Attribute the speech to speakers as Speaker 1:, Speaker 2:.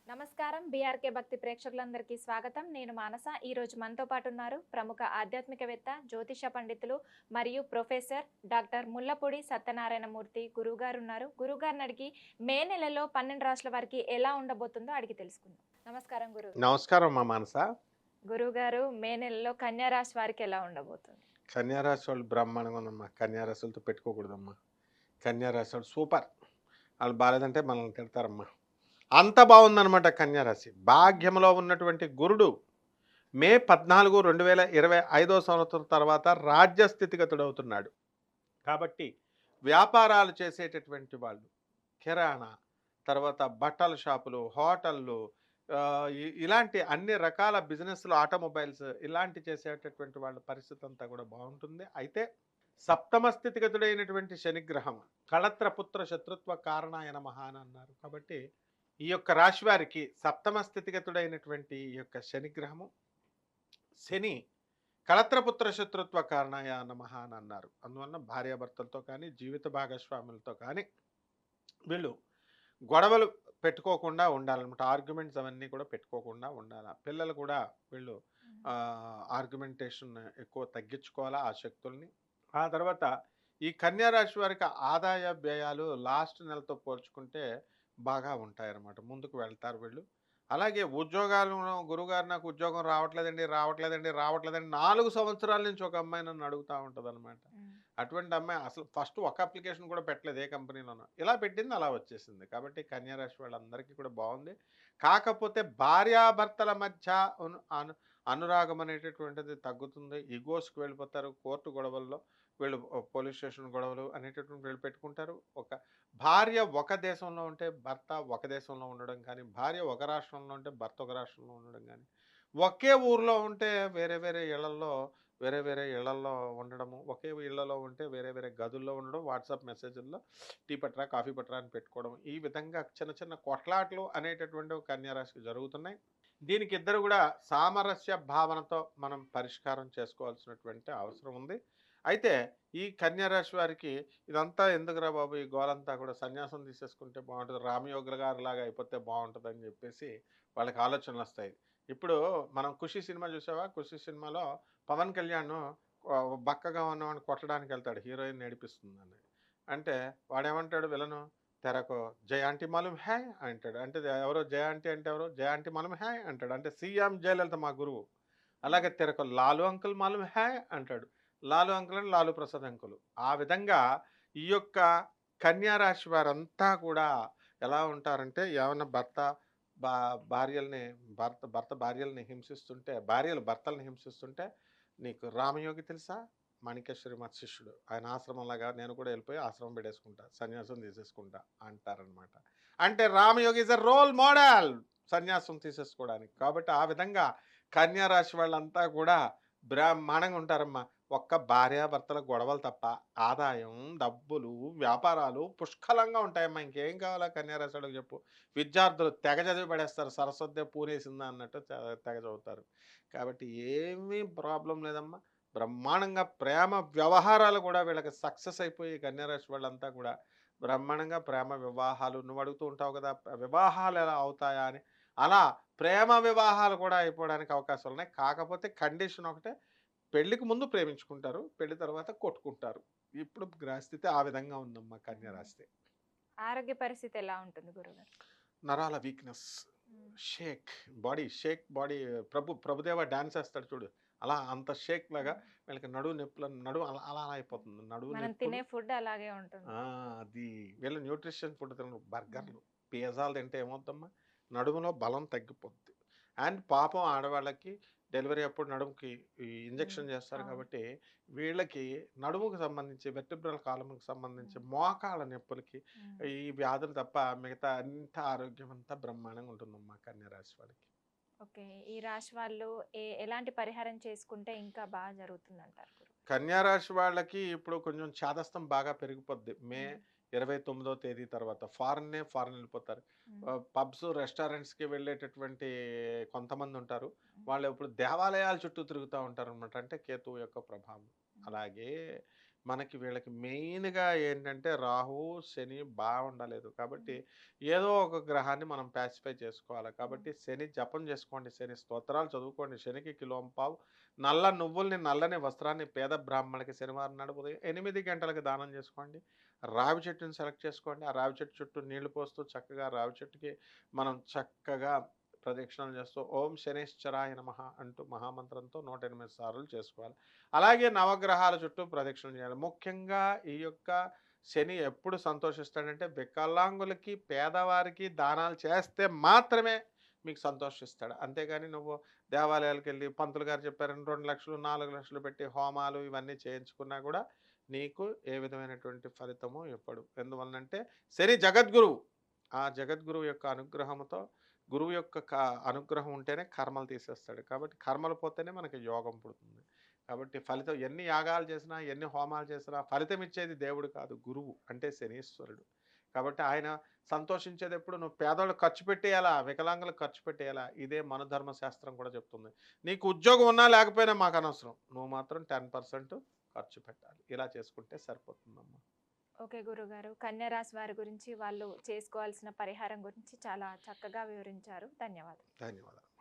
Speaker 1: నమస్కారం బీఆర్కే భక్తి ప్రేక్షకులందరికీ స్వాగతం. నేను మానస. ఈరోజు మనతో పాటు ఉన్నారు ప్రముఖ ఆధ్యాత్మికవేత్త, జ్యోతిష పండితులు మరియు ప్రొఫెసర్ డాక్టర్ ముల్లపూడి సత్యనారాయణమూర్తి గురువుగారు ఉన్నారు. గురువుగారిని అడిగి మే నెలలో 12 రాష్ట్రాల వారికి ఎలా ఉండబోతుందో అడిగి తెలుసుకుందాం. నమస్కారం గురువు.
Speaker 2: నమస్కారం మా మానస.
Speaker 1: గురువుగారు, మే నెలలో కన్యా రాశి వారికి ఎలా ఉండబోతుంది?
Speaker 2: కన్యారాశి వాళ్ళు బ్రహ్మాండంగా ఉందమ్మా. కన్యారాశులతో పెట్టుకోకూడదమ్మా. కన్యారాశి వాళ్ళు సూపర్. వాళ్ళు బాలేదంటే మనల్ని తిడతారమ్మా. అంత బాగుందనమాట కన్యారాశి. భాగ్యంలో ఉన్నటువంటి గురుడు మే 14, 2025 సంవత్సరం తర్వాత రాజ్య స్థితిగతుడవుతున్నాడు. కాబట్టి వ్యాపారాలు చేసేటటువంటి వాళ్ళు, కిరాణా, తర్వాత బట్టల షాపులు, హోటళ్ళు, ఇలాంటి అన్ని రకాల బిజినెస్లు, ఆటోమొబైల్స్ ఇలాంటి చేసేటటువంటి వాళ్ళ పరిస్థితి అంతా కూడా బాగుంటుంది. అయితే సప్తమ స్థితిగతుడైనటువంటి శనిగ్రహం కళత్రపుత్ర శత్రుత్వ కారణాయ నమః అని అన్నారు. కాబట్టి ఈ యొక్క రాశి వారికి సప్తమ స్థితిగతుడైనటువంటి ఈ యొక్క శనిగ్రహము, శని కళత్రపుత్ర శత్రుత్వ కారణాయ నమః అని అన్నారు. అందువల్ల భార్యాభర్తలతో కానీ, జీవిత భాగస్వాములతో కానీ వీళ్ళు గొడవలు పెట్టుకోకుండా ఉండాలన్నమాట. ఆర్గ్యుమెంట్స్ అవన్నీ కూడా పెట్టుకోకుండా ఉండాలి. పిల్లలు కూడా వీళ్ళు ఆర్గ్యుమెంటేషన్ ఎక్కువ తగ్గించుకోవాలా ఆ శక్తుల్ని. ఆ తర్వాత ఈ కన్యా రాశి వారికి ఆదాయ వ్యయాలు లాస్ట్ నెలతో పోల్చుకుంటే బాగా ఉంటాయన్నమాట. ముందుకు వెళ్తారు వీళ్ళు. అలాగే ఉద్యోగాలు, గురుగారు నాకు ఉద్యోగం రావట్లేదండి రావట్లేదండి రావట్లేదండి 4 సంవత్సరాల నుంచి ఒక అమ్మాయి నన్ను అడుగుతూ ఉంటుంది అనమాట. అటువంటి అమ్మాయి అసలు ఫస్ట్ ఒక అప్లికేషన్ కూడా పెట్టలేదు ఏ కంపెనీలోనో. ఇలా పెట్టింది అలా వచ్చేసింది. కాబట్టి కన్యా రాశి వాళ్ళందరికీ కూడా బాగుంది. కాకపోతే భార్యాభర్తల మధ్య అనురాగం అనేటటువంటిది తగ్గుతుంది. ఈగోస్కి వెళ్ళిపోతారు. కోర్టు గొడవల్లో వీళ్ళు, పోలీస్ స్టేషన్ గొడవలు అనేటటువంటి వీళ్ళు పెట్టుకుంటారు. ఒక భార్య ఒక దేశంలో ఉంటే భర్త ఒక దేశంలో ఉండడం కానీ, భార్య ఒక రాష్ట్రంలో ఉంటే భర్త ఒక రాష్ట్రంలో ఉండడం కానీ, ఒకే ఊర్లో ఉంటే వేరే వేరే ఇళ్లల్లో వేరే వేరే ఇళ్లల్లో ఉండడము, ఒకే ఇళ్లలో ఉంటే వేరే వేరే గదుల్లో ఉండడం, వాట్సాప్ మెసేజ్ల్లో టీ పట్రా కాఫీ పట్రా అని పెట్టుకోవడం, ఈ విధంగా చిన్న చిన్న కొట్లాట్లు అనేటటువంటి కన్యారాశికి జరుగుతున్నాయి. దీనికి ఇద్దరు కూడా సామరస్య భావనతో మనం పరిష్కారం చేసుకోవాల్సినటువంటి అవసరం ఉంది. అయితే ఈ కన్యారాశి వారికి ఇదంతా ఎందుకురా బాబు, ఈ గోలంతా కూడా సన్యాసం తీసేసుకుంటే బాగుంటుంది, రామయోగుల గారు లాగా అయిపోతే బాగుంటుంది అని చెప్పేసి వాళ్ళకి ఆలోచనలు వస్తాయి. ఇప్పుడు మనం ఖుషి సినిమా చూసావా? ఖుషి సినిమాలో పవన్ కళ్యాణ్ బక్కగా ఉన్నవాడిని కొట్టడానికి వెళ్తాడు, హీరోయిన్ నడిపిస్తుందని. అంటే వాడేమంటాడు విలను, తెరకు జయాంటి మాలూమ్ హై అంటాడు. అంటే ఎవరో జయాంటి అంటే ఎవరో, జయాంటి మాలూమ్ హై అంటాడు. అంటే సీఎం జయలలిత మా గురువు. అలాగే తెరకు లాలు అంకుల్ మాలూమ్ హై అంటాడు. లాలు అంకుల్ అంటే లాలు ప్రసాద్ అంకుల్. ఆ విధంగా ఈ యొక్క కన్యా రాశి వారంతా కూడా ఎలా ఉంటారంటే, ఏమన్నా భర్త బా భార్యల్ని భర్త భర్త భార్యల్ని హింసిస్తుంటే, భార్యలు భర్తల్ని హింసిస్తుంటే, నీకు రామయోగి తెలుసా? మాణికేశ్వరి మత్ శిష్యుడు. ఆయన ఆశ్రమంలాగా నేను కూడా వెళ్ళిపోయి ఆశ్రమం పెట్టేసుకుంటా, సన్యాసం తీసేసుకుంటా అంటారనమాట. అంటే Ramayogi is a role model సన్యాసం తీసేసుకోవడానికి. కాబట్టి ఆ విధంగా కన్యా రాశి వాళ్ళంతా కూడా బ్రహ్మాండంగా ఉంటారమ్మా. ఒక్క భార్యాభర్తల గొడవలు తప్ప ఆదాయం, డబ్బులు, వ్యాపారాలు పుష్కలంగా ఉంటాయమ్మా. ఇంకేం కావాలా కన్యారాశి వాళ్ళకి చెప్పు. విద్యార్థులు తెగ చదివి పడేస్తారు. సరస్వతి పూనేసిందా అన్నట్టు తెగ చదువుతారు. కాబట్టి ఏమీ ప్రాబ్లం లేదమ్మా. బ్రహ్మాండంగా ప్రేమ వ్యవహారాలు కూడా వీళ్ళకి సక్సెస్ అయిపోయి కన్యారాశి వాళ్ళంతా కూడా బ్రహ్మాండంగా ప్రేమ వివాహాలు, నువ్వు అడుగుతూ ఉంటావు కదా వివాహాలు ఎలా అవుతాయా అని, అలా ప్రేమ వివాహాలు కూడా అయిపోవడానికి అవకాశాలు ఉన్నాయి. కాకపోతే కండిషన్ ఒకటే, పెళ్ళికి ముందు ప్రేమించుకుంటారు, పెళ్లి తర్వాత కొట్టుకుంటారు. ఇప్పుడు గ్రహస్థితి ఆ విధంగా ఉందమ్మా కన్యా రాశి.
Speaker 1: ఆరోగ్య పరిస్థితి ఎలా ఉంటుంది గురుగారు?
Speaker 2: నరాల weakness, shake body. Prabhudeva dance వేస్తాడు చూడు, అలా అంత షేక్ లాగా వీళ్ళకి నడువు నొప్పులు, నడువు అలా అలా అలా అయిపోతుంది. నడువు
Speaker 1: మనం
Speaker 2: నొప్పులు.
Speaker 1: తినే ఫుడ్ అలాగే ఉంటుంది.
Speaker 2: అది వీళ్ళు న్యూట్రిషన్ ఫుడ్ తినరు. బర్గర్లు, పిజ్జాలు తింటే ఏమవుద్దమ్మా, నడుములో బలం తగ్గిపోద్ది. అండ్ పాపం ఆడవాళ్ళకి డెలివరీ అప్పుడు నడుముకి ఈ ఇంజెక్షన్ చేస్తారు
Speaker 1: అవును.
Speaker 2: కాబట్టి వీళ్ళకి నడుముకు సంబంధించి, వెర్టిబ్రల్ కాలమ్కి సంబంధించి, మోకాళ్ళ నొప్పులకి ఈ వ్యాధులు తప్ప మిగతా అంత ఆరోగ్యం అంతా బ్రహ్మాండంగా ఉంటుందమ్మా కన్యా రాశి వాళ్ళకి.
Speaker 1: ఓకే. ఈ రాశి వాళ్ళు ఎలాంటి పరిహారం చేసుకుంటే ఇంకా బాగా జరుగుతుందంటారు గురువు?
Speaker 2: కన్యా రాశి వాళ్ళకి ఇప్పుడు కొంచెం చాదస్తం బాగా పెరిగిపోద్ది. మే
Speaker 1: హ్మ్.
Speaker 2: 29వ తేదీ తర్వాత ఫారెన్ వెళ్ళిపోతారు.
Speaker 1: హ్మ్.
Speaker 2: పబ్స్, రెస్టారెంట్స్‌కి వెళ్ళేటటువంటి కొంతమంది ఉంటారు.
Speaker 1: హ్మ్.
Speaker 2: వాళ్ళు ఇప్పుడు దేవాలయాల చుట్టూ తిరుగుతా ఉంటారనమాట. అంటే కేతువు యొక్క ప్రభావం.
Speaker 1: హ్మ్.
Speaker 2: అలాగే మనకి వీళ్ళకి మెయిన్‌గా ఏంటంటే రాహువు, శని బాగుండలేదు. కాబట్టి ఏదో ఒక గ్రహాన్ని మనం పాసిఫై చేసుకోవాలి. కాబట్టి శని జపం చేసుకోండి. శని స్తోత్రాలు చదువుకోండి. శనికి కిలోంపావు నల్ల నువ్వుల్ని, నల్లని వస్త్రాన్ని పేద బ్రాహ్మణులకి శనివారం నాడు ఉదయం 8 గంటలకు దానం చేసుకోండి. రావి చెట్టుని సెలెక్ట్ చేసుకోండి. ఆ రావి చెట్టు చుట్టూ నీళ్లు పోస్తూ చక్కగా రావి చెట్టుకి మనం చక్కగా ప్రదక్షిణలు చేస్తూ ఓం శనేశ్వరాయ నమః అంటూ మహామంత్రంతో 108 సార్లు చేసుకోవాలి. అలాగే నవగ్రహాల చుట్టూ ప్రదక్షిణలు చేయాలి. ముఖ్యంగా ఈ యొక్క శని ఎప్పుడు సంతోషిస్తాడంటే వికలాంగులకి, పేదవారికి దానాలు చేస్తే మాత్రమే మీకు సంతోషిస్తాడు. అంతేగాని నువ్వు దేవాలయాలకెళ్ళి పంతులు గారు చెప్పారని 2,00,000, 4,00,000 పెట్టి హోమాలు ఇవన్నీ చేయించుకున్నా కూడా నీకు ఏ విధమైనటువంటి ఫలితము ఇవ్వడు. ఎందువలనంటే శని జగద్గురువు. ఆ జగద్గురువు యొక్క అనుగ్రహంతో గురువు యొక్క అనుగ్రహం ఉంటేనే కర్మలు తీసేస్తాడు. కాబట్టి కర్మలు పోతేనే మనకి యోగం పుడుతుంది. కాబట్టి ఫలితం ఎన్ని యాగాలు చేసినా, ఎన్ని హోమాలు చేసినా ఫలితం ఇచ్చేది దేవుడు కాదు, గురువు అంటే శనీశ్వరుడు. కాబట్టి ఆయన సంతోషించేదెప్పుడు నువ్వు పేదోళ్ళకి ఖర్చు పెట్టేయాలా, వికలాంగులకు ఖర్చు పెట్టేయాలా. ఇదే మన ధర్మశాస్త్రం కూడా చెప్తుంది. నీకు ఉద్యోగం ఉన్నా లేకపోయినా మాకు అనవసరం. నువ్వు మాత్రం 10% ఖర్చు పెట్టాలి. ఇలా చేసుకుంటే సరిపోతుందమ్మా.
Speaker 1: ఓకే గురుగారు. కన్యా రాశి వారి గురించి, వాళ్ళు చేసుకోవాల్సిన పరిహారం గురించి చాలా చక్కగా వివరించారు. ధన్యవాదాలు.
Speaker 2: ధన్యవాదాలు.